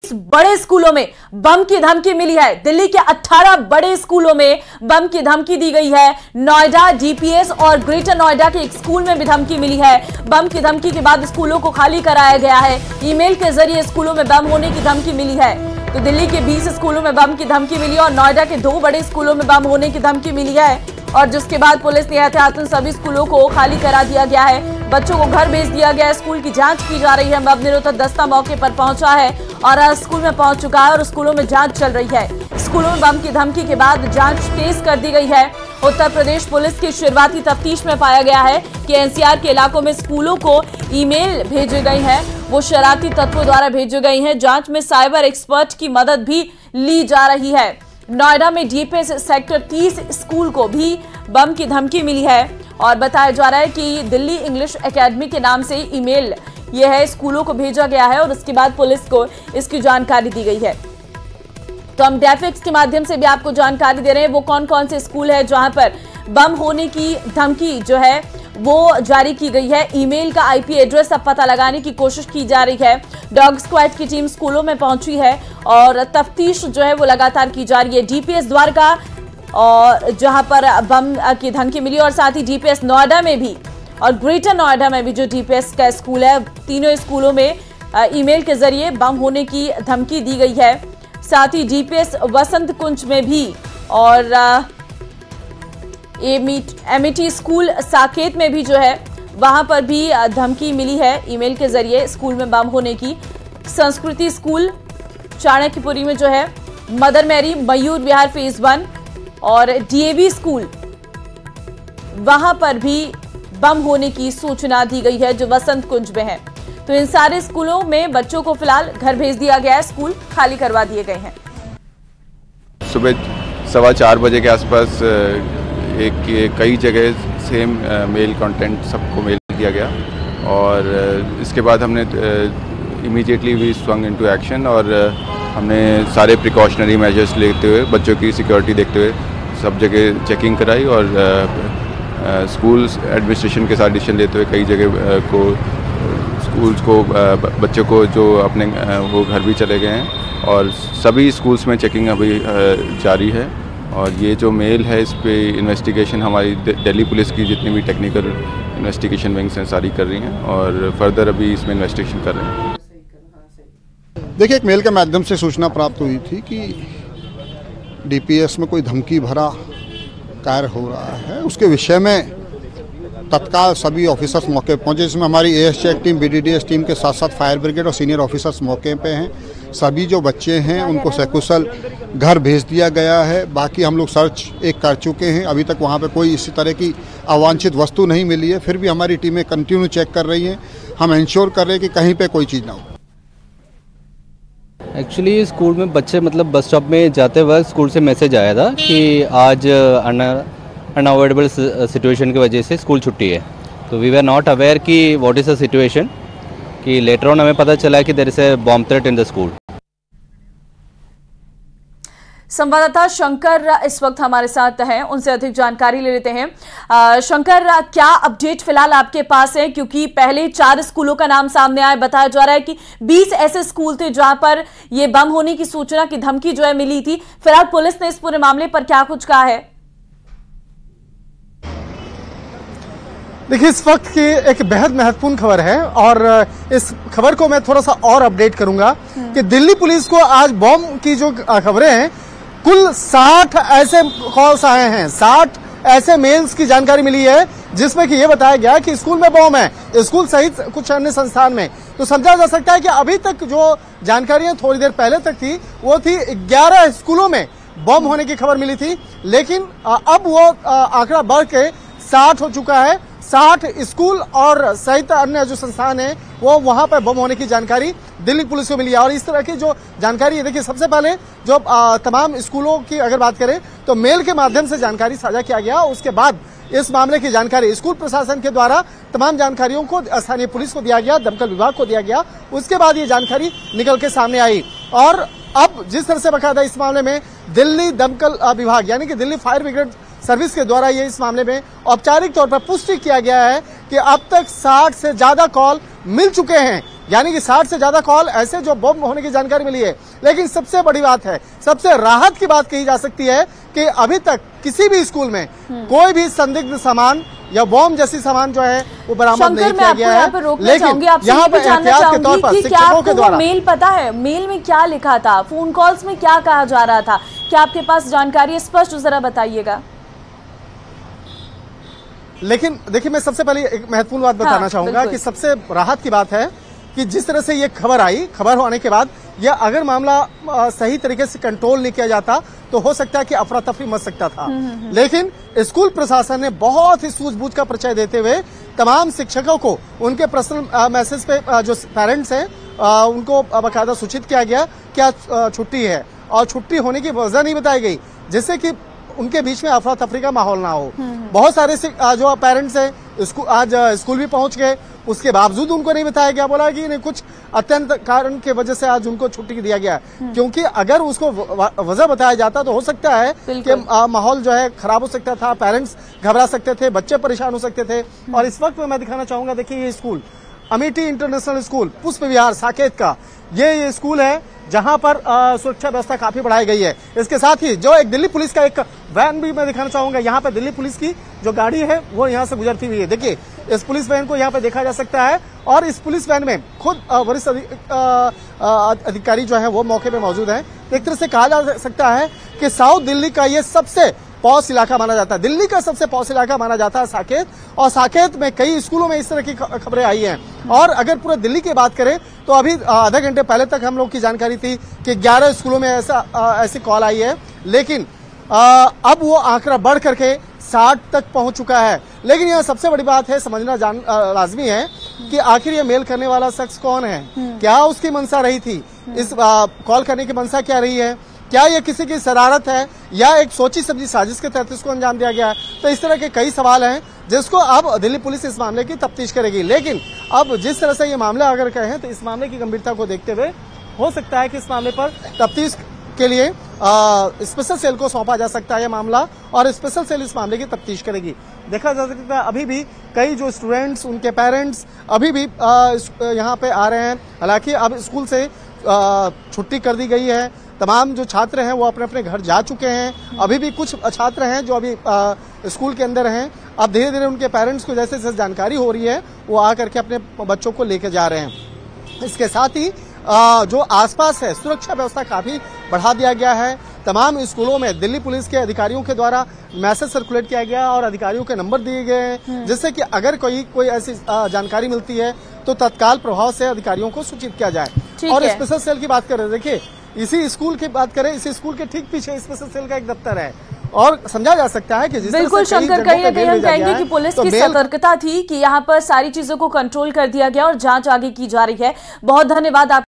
20 बड़े स्कूलों में बम की धमकी मिली है। दिल्ली के 18 बड़े स्कूलों में बम की धमकी दी गई है। नोएडा, डीपीएस और ग्रेटर नोएडा के एक स्कूल में भी धमकी मिली है। बम की धमकी के बाद स्कूलों को खाली कराया गया है। ईमेल के जरिए स्कूलों में बम होने की धमकी मिली है। तो दिल्ली के 20 स्कूलों में बम की धमकी मिली और नोएडा के 2 बड़े स्कूलों में बम होने की धमकी मिली है। और जिसके बाद पुलिस ने एहतियातन सभी स्कूलों को खाली करा दिया गया है। बच्चों को घर भेज दिया गया है। स्कूल की जांच की जा रही है। बम निरोधक दस्ता मौके पर पहुंचा है और स्कूल में पहुंच चुका है और स्कूलों में जांच चल रही है। स्कूलों में बम की धमकी के बाद जांच तेज कर दी गई है। उत्तर प्रदेश पुलिस की शुरुआती तफ्तीश में पाया गया है कि एनसीआर के इलाकों में स्कूलों को ईमेल भेजे गए हैं, वो शरारती तत्वों द्वारा भेजे गए हैं। जांच में साइबर एक्सपर्ट की मदद भी ली जा रही है। नोएडा में डीपीएस सेक्टर 30 स्कूल को भी बम की धमकी मिली है और बताया जा रहा है कि दिल्ली इंग्लिश एकेडमी के नाम से ईमेल यह है स्कूलों को भेजा गया है और उसके बाद पुलिस को इसकी जानकारी दी गई है। तो हम डेफिक्स के माध्यम से भी आपको जानकारी दे रहे हैं वो कौन कौन से स्कूल है जहां पर बम होने की धमकी जो है वो जारी की गई है। ईमेल का आईपी एड्रेस अब पता लगाने की कोशिश की जा रही है। डॉग स्क्वाड की टीम स्कूलों में पहुंची है और तफ्तीश जो है वो लगातार की जा रही है। डीपीएस द्वारका और जहां पर बम की धमकी मिली और साथ ही डीपीएस नोएडा में भी और ग्रेटर नोएडा में भी जो डीपीएस का स्कूल है, तीनों स्कूलों में ईमेल के जरिए बम होने की धमकी दी गई है। साथ ही डीपीएस वसंत कुंज में भी और एमिटी स्कूल साकेत में भी जो है वहां पर भी धमकी मिली है ईमेल के जरिए स्कूल में बम होने की। संस्कृति स्कूल चाणक्यपुरी में जो है, mother Mary Mayur Vihar phase 1 और डीएवी स्कूल वहां पर भी बम होने की सूचना दी गई है जो वसंत कुंज में है। तो इन सारे स्कूलों में बच्चों को फिलहाल घर भेज दिया गया है, स्कूल खाली करवा दिए गए हैं। सुबह 4:15 बजे के आसपास कई जगह सेम मेल कंटेंट सबको मेल किया गया और इसके बाद हमने immediately we swung into action और हमने सारे प्रिकॉशनरी मेजर्स लेते हुए बच्चों की सिक्योरिटी देखते हुए सब जगह चेकिंग कराई और स्कूल एडमिनिस्ट्रेशन के साथ डिसीजन लेते हुए कई जगह को स्कूल्स को बच्चों को जो अपने वो घर भी चले गए हैं और सभी स्कूल्स में चेकिंग अभी जारी है। और ये जो मेल है इस पे इन्वेस्टिगेशन हमारी दिल्ली पुलिस की जितनी भी टेक्निकल इन्वेस्टिगेशन विंग्स हैं सारी कर रही हैं और फर्दर अभी इसमें इन्वेस्टिगेशन कर रहे हैं। देखिए, एक मेल के माध्यम से सूचना प्राप्त हुई थी कि डीपीएस में कोई धमकी भरा कार्य हो रहा है। उसके विषय में तत्काल सभी ऑफिसर्स मौके पर पहुंचे, जिसमें हमारी AS check team, BDDS team के साथ साथ फायर ब्रिगेड और सीनियर ऑफिसर्स मौके पे हैं। सभी जो बच्चे हैं उनको सकुशल घर भेज दिया गया है। बाकी हम लोग सर्च कर चुके हैं, अभी तक वहाँ पे कोई इसी तरह की अवांछित वस्तु नहीं मिली है। फिर भी हमारी टीमें कंटिन्यू चेक कर रही हैं। हम इंश्योर कर रहे हैं कि कहीं पे कोई चीज़ ना हो। एक्चुअली स्कूल में बच्चे मतलब बस स्टॉप में जाते वक्त स्कूल से मैसेज आया था कि आज अनअवॉइडेबल सिचुएशन की वजह से स्कूल छुट्टी है। तो वी वर नॉट अवेयर कि व्हाट इज़ द सिचुएशन, कि लेटर ऑन हमें पता चला कि there is a bomb threat in the school. संवाददाता शंकर इस वक्त हमारे साथ हैं, उनसे अधिक जानकारी ले लेते हैं। शंकर, क्या अपडेट फिलहाल आपके पास है? क्योंकि पहले 4 स्कूलों का नाम सामने आया, बताया जा रहा है कि 20 ऐसे स्कूल थे जहां पर ये बम होने की सूचना की धमकी जो है मिली थी। फिलहाल पुलिस ने इस पूरे मामले पर क्या कुछ कहा है? देखिए, इस वक्त की एक बेहद महत्वपूर्ण खबर है और इस खबर को मैं थोड़ा सा और अपडेट करूंगा कि दिल्ली पुलिस को आज बॉम्ब की जो खबरें हैं, कुल 60 ऐसे कॉल्स आए हैं, 60 ऐसे मेल्स की जानकारी मिली है जिसमें कि ये बताया गया कि स्कूल में बॉम्ब है, स्कूल सहित कुछ अन्य संस्थान में। तो समझा जा सकता है कि अभी तक जो जानकारियां थोड़ी देर पहले तक थी वो थी 11 स्कूलों में बॉम्ब होने की खबर मिली थी, लेकिन अब वो आंकड़ा बढ़ के 60 हो चुका है। 60 स्कूल और सहित अन्य जो संस्थान है वो वहां पर बम होने की जानकारी दिल्ली पुलिस को मिली है। और इस तरह की जो जानकारी है, देखिए, सबसे पहले जो तमाम स्कूलों की अगर बात करें तो मेल के माध्यम से जानकारी साझा किया गया। उसके बाद इस मामले की जानकारी स्कूल प्रशासन के द्वारा तमाम जानकारियों को स्थानीय पुलिस को दिया गया, दमकल विभाग को दिया गया। उसके बाद ये जानकारी निकल के सामने आई और अब जिस तरह से बकायदा इस मामले में दिल्ली दमकल विभाग यानी कि दिल्ली फायर ब्रिगेड सर्विस के द्वारा ये इस मामले में औपचारिक तौर पर पुष्टि किया गया है कि अब तक 60 से ज्यादा कॉल मिल चुके हैं यानी कि 60 से ज्यादा कॉल ऐसे जो बम होने की जानकारी मिली है। लेकिन सबसे बड़ी बात है, सबसे राहत की बात कही जा सकती है कि अभी तक किसी भी स्कूल में कोई भी संदिग्ध सामान या बॉम्ब जैसी सामान जो है वो बरामद नहीं किया गया है। लेकिन यहाँ पर एहतियात के तौर पर शिक्षकों के द्वारा मेल पता है, मेल में क्या लिखा था, फोन कॉल्स में क्या कहा जा रहा था, क्या आपके पास जानकारी है? स्पष्ट जरा बताइएगा। लेकिन देखिए, मैं सबसे पहले एक महत्वपूर्ण बात बताना चाहूंगा कि सबसे राहत की बात है कि जिस तरह से ये खबर आई, खबर होने के बाद यह अगर मामला सही तरीके से कंट्रोल नहीं किया जाता तो हो सकता है कि अफरा तफरी मच सकता था। लेकिन स्कूल प्रशासन ने बहुत ही सूझबूझ का परिचय देते हुए तमाम शिक्षकों को उनके पर्सनल मैसेज पे जो पेरेंट्स हैं उनको बाकायदा सूचित किया गया क्या छुट्टी है, और छुट्टी होने की वजह नहीं बताई गई, जिससे कि उनके बीच में अफरा तफरी का माहौल ना हो। बहुत सारे जो पेरेंट्स हैं आज स्कूल भी पहुंच गए, उसके बावजूद उनको नहीं बताया गया, बोला कि नहीं कुछ अत्यंत कारण की वजह से आज उनको छुट्टी दिया गया है। क्योंकि अगर उसको वजह बताया जाता तो हो सकता है कि माहौल जो है खराब हो सकता था, पेरेंट्स घबरा सकते थे, बच्चे परेशान हो सकते थे। और इस वक्त में मैं दिखाना चाहूंगा, देखिए ये स्कूल अमेठी इंटरनेशनल स्कूल पुष्प विहार साकेत का ये स्कूल है जहां पर सुरक्षा व्यवस्था काफी बढ़ाई गई है। इसके साथ ही जो एक दिल्ली पुलिस का एक वैन भी मैं दिखाना चाहूंगा, यहाँ पे दिल्ली पुलिस की जो गाड़ी है वो यहाँ से गुजरती हुई है। देखिए इस पुलिस वैन को यहाँ पे देखा जा सकता है, और इस पुलिस वैन में खुद वरिष्ठ अधिकारी जो है वो मौके पे मौजूद है। एक तरह से कहा जा सकता है कि साउथ दिल्ली का ये सबसे पॉश इलाका माना जाता है, दिल्ली का सबसे पॉश इलाका माना जाता है साकेत। और साकेत में कई स्कूलों में इस तरह की खबरें आई हैं। और अगर पूरे दिल्ली की बात करें तो अभी आधा घंटे पहले तक हम लोग की जानकारी थी कि 11 स्कूलों में ऐसी कॉल आई है, लेकिन अब वो आंकड़ा बढ़ करके 60 तक पहुंच चुका है। लेकिन यह सबसे बड़ी बात है, समझना लाजमी है कि आखिर ये मेल करने वाला शख्स कौन है, क्या उसकी मंशा रही थी, इस कॉल करने की मंशा क्या रही है, क्या ये किसी की शरारत है या एक सोची समझी साजिश के तहत इसको अंजाम दिया गया है। तो इस तरह के कई सवाल हैं जिसको अब दिल्ली पुलिस इस मामले की तफ्तीश करेगी। लेकिन अब जिस तरह से ये मामला अगर कहें तो इस मामले की गंभीरता को देखते हुए हो सकता है कि इस मामले पर तफ्तीश के लिए स्पेशल सेल को सौंपा जा सकता है यह मामला, और स्पेशल सेल इस मामले की तफ्तीश करेगी। देखा जा सकता है अभी भी कई जो स्टूडेंट्स, उनके पेरेंट्स अभी भी यहाँ पे आ रहे हैं। हालांकि अब स्कूल से छुट्टी कर दी गई है, तमाम जो छात्र हैं वो अपने अपने घर जा चुके हैं। अभी भी कुछ छात्र हैं जो अभी स्कूल के अंदर हैं। अब धीरे धीरे उनके पेरेंट्स को जैसे जैसे जानकारी हो रही है वो आकर के अपने बच्चों को लेकर जा रहे हैं। इसके साथ ही जो आसपास है सुरक्षा व्यवस्था काफी बढ़ा दिया गया है। तमाम स्कूलों में दिल्ली पुलिस के अधिकारियों के द्वारा मैसेज सर्कुलेट किया गया और अधिकारियों के नंबर दिए गए हैं, जिससे कि अगर कोई ऐसी जानकारी मिलती है तो तत्काल प्रभाव से अधिकारियों को सूचित किया जाए। और स्पेशल सेल की बात करें, देखिए इसी स्कूल की बात करें, इसी स्कूल के ठीक पीछे स्पेशल सेल का एक दफ्तर है, और समझा जा सकता है कि बिल्कुल शंकर, कहीं ना कहीं हम कहेंगे कि पुलिस की सतर्कता थी कि यहाँ पर सारी चीजों को कंट्रोल कर दिया गया और जांच आगे की जा रही है। बहुत धन्यवाद आप